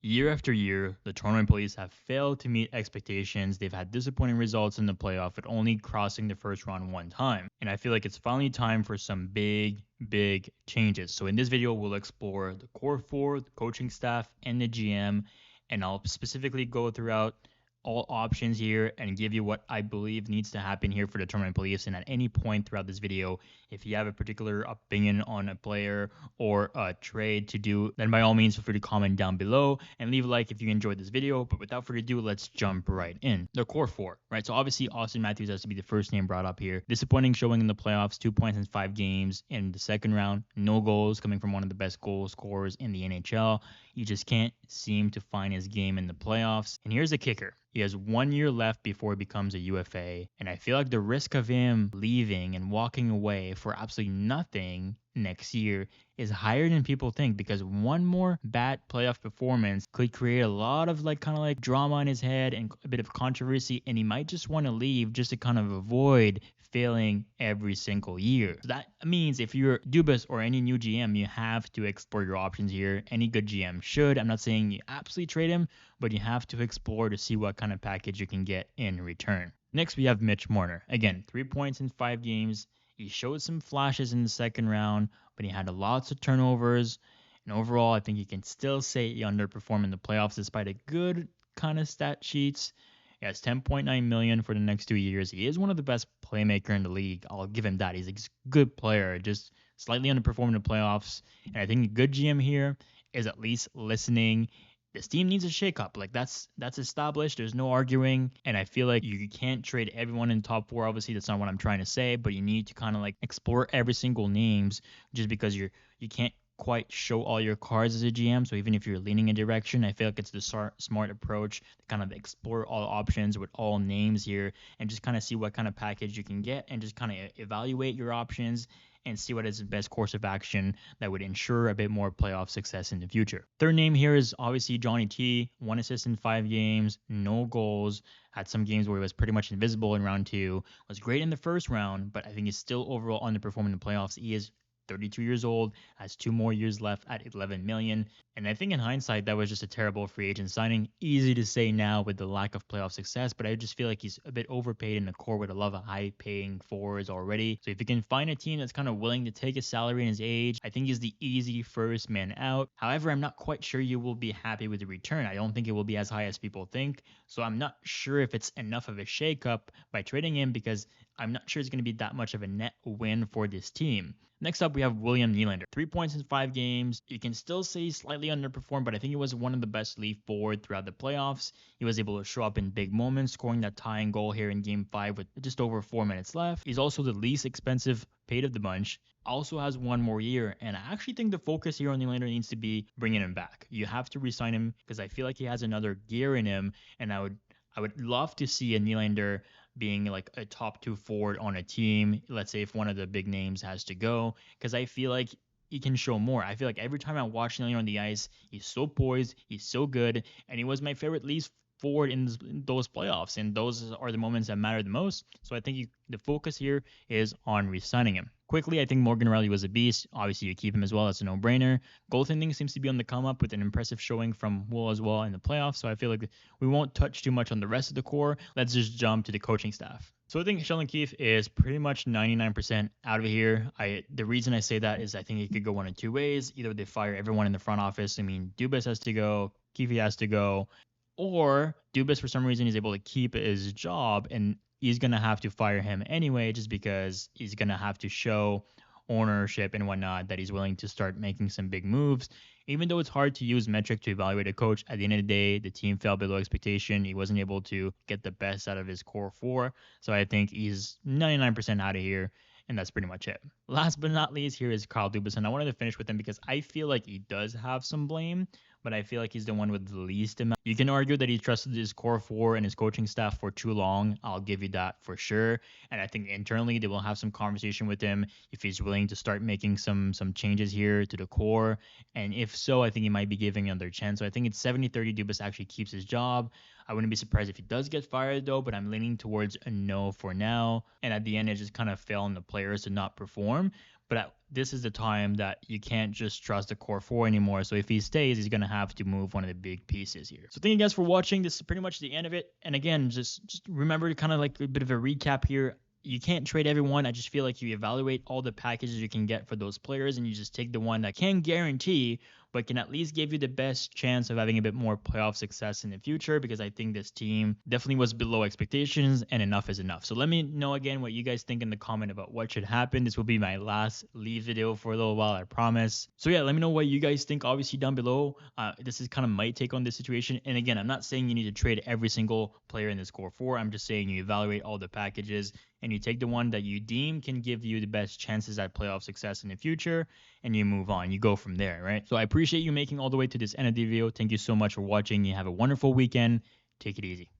Year after year, the Toronto Maple Leafs have failed to meet expectations. They've had disappointing results in the playoff, with only crossing the first round one time. And I feel like it's finally time for some big changes. So in this video, we'll explore the core four, the coaching staff, and the GM. And I'll specifically go throughout all options here and give you what I believe needs to happen here for the Toronto Maple Leafs. And at any point throughout this video, if you have a particular opinion on a player or a trade to do, then by all means feel free to comment down below and leave a like if you enjoyed this video. But without further ado, let's jump right in. The core four, right? So obviously Auston Matthews has to be the first name brought up here. Disappointing showing in the playoffs, 2 points in 5 games in the second round. No goals, coming from one of the best goal scorers in the NHL. He just can't seem to find his game in the playoffs. And here's the kicker. He has 1 year left before he becomes a UFA. And I feel like the risk of him leaving and walking away for absolutely nothing next year is higher than people think, because one more bad playoff performance could create a lot of drama in his head and a bit of controversy, and he might just want to leave just to kind of avoid failing every single year. So that means if you're Dubas or any new GM, you have to explore your options here. Any good GM should. I'm not saying you absolutely trade him, but you have to explore to see what kind of package you can get in return. Next, we have Mitch Marner. Again, 3 points in 5 games. He showed some flashes in the second round, but he had lots of turnovers. And overall, I think you can still say he underperformed in the playoffs despite a good kind of stat sheets. He has $10.9 million for the next 2 years. He is one of the best playmaker in the league. I'll give him that. He's a good player, just slightly underperformed in the playoffs. And I think a good GM here is at least listening. This team needs a shakeup. That's established. There's no arguing. And I feel like you can't trade everyone in the top four. Obviously, that's not what I'm trying to say, but you need to kind of explore every single names, just because you can't quite show all your cards as a GM. So even if you're leaning a direction, I feel like it's the smart approach to kind of explore all options with all names here and just kind of see what kind of package you can get and just kind of evaluate your options and see what is the best course of action that would ensure a bit more playoff success in the future. Third name here is obviously Johnny T. 1 assist in 5 games, no goals. Had some games where he was pretty much invisible in round 2. Was great in the first round, but I think he's still overall underperforming in the playoffs. He is 32 years old, has 2 more years left at $11 million. And I think in hindsight, that was just a terrible free agent signing. Easy to say now with the lack of playoff success, but I just feel like he's a bit overpaid in the core with a lot of high-paying forwards already. So if you can find a team that's kind of willing to take his salary and his age, I think he's the easy first man out. However, I'm not quite sure you will be happy with the return. I don't think it will be as high as people think. So I'm not sure if it's enough of a shakeup by trading him, because I'm not sure it's going to be that much of a net win for this team. Next up, we have William Nylander. 3 points in 5 games. You can still say he's slightly underperformed, but I think he was one of the best Leaf forward throughout the playoffs. He was able to show up in big moments, scoring that tying goal here in Game 5 with just over 4 minutes left. He's also the least expensive paid of the bunch. Also has 1 more year, and I actually think the focus here on Nylander needs to be bringing him back. You have to re-sign him because I feel like he has another gear in him, and I would love to see a Nylander being like a top 2 forward on a team. Let's say if one of the big names has to go, because I feel like he can show more. I feel like every time I watch Nylander on the ice, he's so poised, he's so good, and he was my favorite Leafs forward in those playoffs, and those are the moments that matter the most. So I think the focus here is on re-signing him. Quickly, I think Morgan Rielly was a beast. Obviously, you keep him as well. That's a no-brainer. Goaltending seems to be on the come up with an impressive showing from Will as well in the playoffs. So I feel like we won't touch too much on the rest of the core. Let's just jump to the coaching staff. So I think Sheldon Keefe is pretty much 99% out of here. The reason I say that is I think it could go one of 2 ways. Either they fire everyone in the front office. I mean, Dubas has to go, Keefe has to go, or Dubas for some reason is able to keep his job and he's going to have to fire him anyway, just because he's going to have to show ownership and whatnot that he's willing to start making some big moves. Even though it's hard to use metric to evaluate a coach, at the end of the day, the team fell below expectation. He wasn't able to get the best out of his core 4. So I think he's 99% out of here. And that's pretty much it. Last but not least, here is Kyle Dubas. And I wanted to finish with him because I feel like he does have some blame, but I feel like he's the one with the least amount. You can argue that he trusted his core 4 and his coaching staff for too long. I'll give you that for sure. And I think internally they will have some conversation with him if he's willing to start making some changes here to the core. And if so, I think he might be giving another chance. So I think it's 70-30 Dubas actually keeps his job. I wouldn't be surprised if he does get fired though, but I'm leaning towards a no for now. And at the end, it just kind of fell on the players to not perform. But this is the time that you can't just trust the core four anymore. So if he stays, he's going to have to move one of the big pieces here. So thank you guys for watching. This is pretty much the end of it. And again, just remember to kind of like a bit of a recap here. You can't trade everyone. I just feel like you evaluate all the packages you can get for those players and you just take the one that can guarantee but can at least give you the best chance of having a bit more playoff success in the future, because I think this team definitely was below expectations and enough is enough. So let me know again what you guys think in the comment about what should happen. This will be my last leave video for a little while, I promise. So yeah, let me know what you guys think, obviously, down below. This is kind of my take on this situation. And again, I'm not saying you need to trade every single player in this core four. I'm just saying you evaluate all the packages and you take the one that you deem can give you the best chances at playoff success in the future, and you move on. You go from there, right? So I appreciate you making all the way to this end of the video. Thank you so much for watching. You have a wonderful weekend. Take it easy.